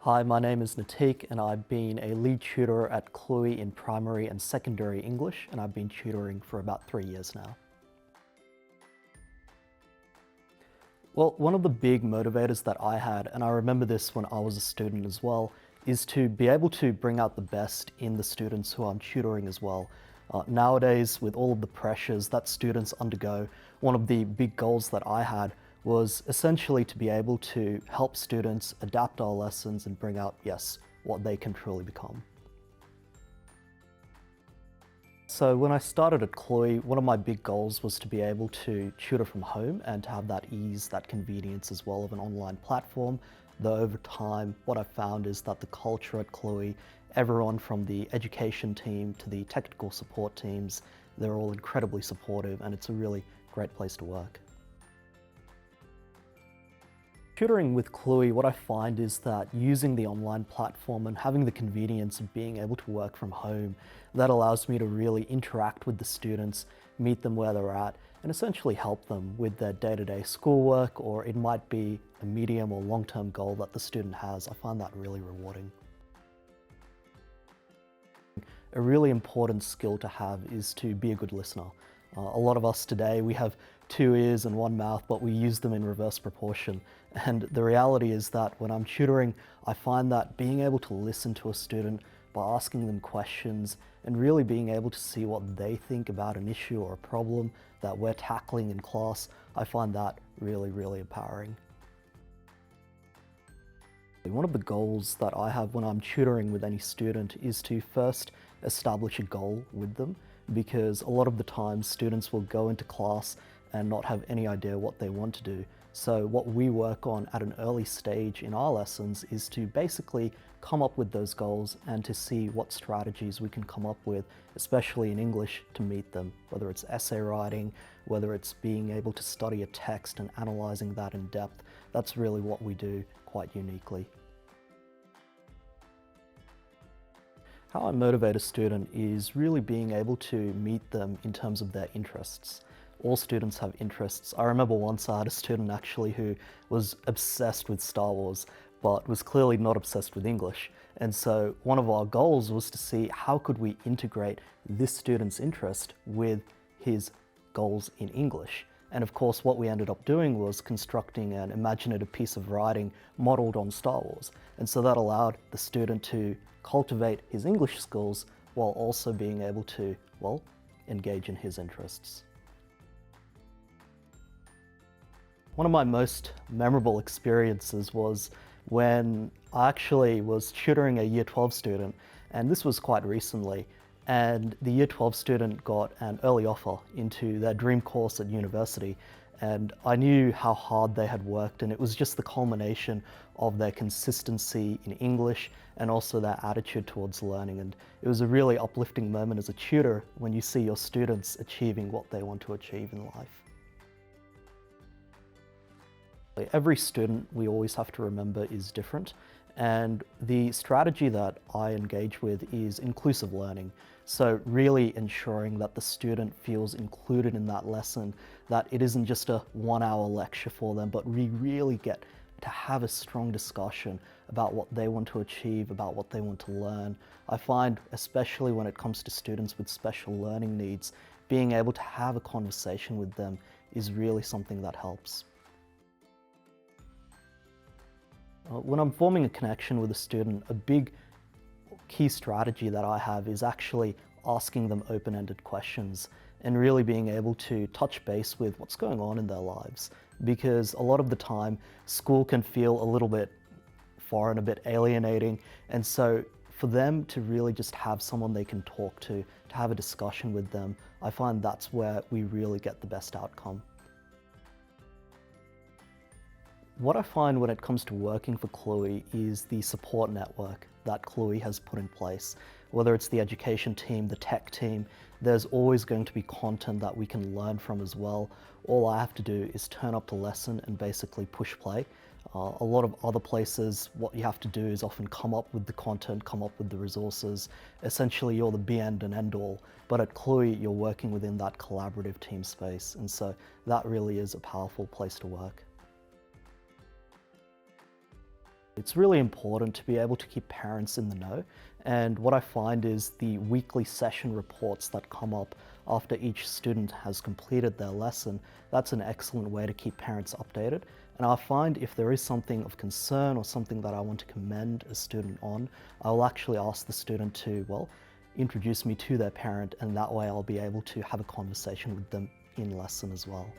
Hi, my name is Natiq and I've been a lead tutor at Cluey in primary and secondary English, and I've been tutoring for about 3 years now. Well, one of the big motivators that I had, and I remember this when I was a student as well, is to be able to bring out the best in the students who I'm tutoring as well. Nowadays, with all of the pressures that students undergo, one of the big goals that I had was essentially to be able to help students adapt our lessons and bring out, yes, what they can truly become. So when I started at Cluey, one of my big goals was to be able to tutor from home and to have that ease, that convenience as well of an online platform. Though over time, what I've found is that the culture at Cluey, everyone from the education team to the technical support teams, they're all incredibly supportive and it's a really great place to work. Tutoring with Cluey, what I find is that using the online platform and having the convenience of being able to work from home, that allows me to really interact with the students, meet them where they're at, and essentially help them with their day-to-day schoolwork, or it might be a medium or long-term goal that the student has. I find that really rewarding. A really important skill to have is to be a good listener. A lot of us today, we have 2 ears and 1 mouth, but we use them in reverse proportion. And the reality is that when I'm tutoring, I find that being able to listen to a student by asking them questions and really being able to see what they think about an issue or a problem that we're tackling in class, I find that really, really empowering. One of the goals that I have when I'm tutoring with any student is to first establish a goal with them, because a lot of the time students will go into class and not have any idea what they want to do. So what we work on at an early stage in our lessons is to basically come up with those goals and to see what strategies we can come up with, especially in English, to meet them, whether it's essay writing, whether it's being able to study a text and analyzing that in depth. That's really what we do quite uniquely. How I motivate a student is really being able to meet them in terms of their interests. All students have interests. I remember once I had a student actually who was obsessed with Star Wars, but was clearly not obsessed with English. And so one of our goals was to see how could we integrate this student's interest with his goals in English. And of course, what we ended up doing was constructing an imaginative piece of writing modeled on Star Wars. And so that allowed the student to cultivate his English skills while also being able to, well, engage in his interests. One of my most memorable experiences was when I actually was tutoring a Year 12 student, and this was quite recently, and the Year 12 student got an early offer into their dream course at university, and I knew how hard they had worked, and it was just the culmination of their consistency in English and also their attitude towards learning. And it was a really uplifting moment as a tutor when you see your students achieving what they want to achieve in life. Every student, we always have to remember, is different, and the strategy that I engage with is inclusive learning. So really ensuring that the student feels included in that lesson, that it isn't just a 1-hour lecture for them, but we really get to have a strong discussion about what they want to achieve, about what they want to learn. I find, especially when it comes to students with special learning needs, being able to have a conversation with them is really something that helps. When I'm forming a connection with a student, a big key strategy that I have is actually asking them open-ended questions and really being able to touch base with what's going on in their lives. Because a lot of the time, school can feel a little bit foreign, a bit alienating, and so for them to really just have someone they can talk to have a discussion with them, I find that's where we really get the best outcome. What I find when it comes to working for Cluey is the support network that Cluey has put in place. Whether it's the education team, the tech team, there's always going to be content that we can learn from as well. All I have to do is turn up the lesson and basically push play. A lot of other places, what you have to do is often come up with the content, come up with the resources. Essentially, you're the be-end and end-all. But at Cluey, you're working within that collaborative team space. And so that really is a powerful place to work. It's really important to be able to keep parents in the know, and what I find is the weekly session reports that come up after each student has completed their lesson. That's an excellent way to keep parents updated, and I find if there is something of concern or something that I want to commend a student on, I will actually ask the student to, well, introduce me to their parent, and that way I'll be able to have a conversation with them in lesson as well.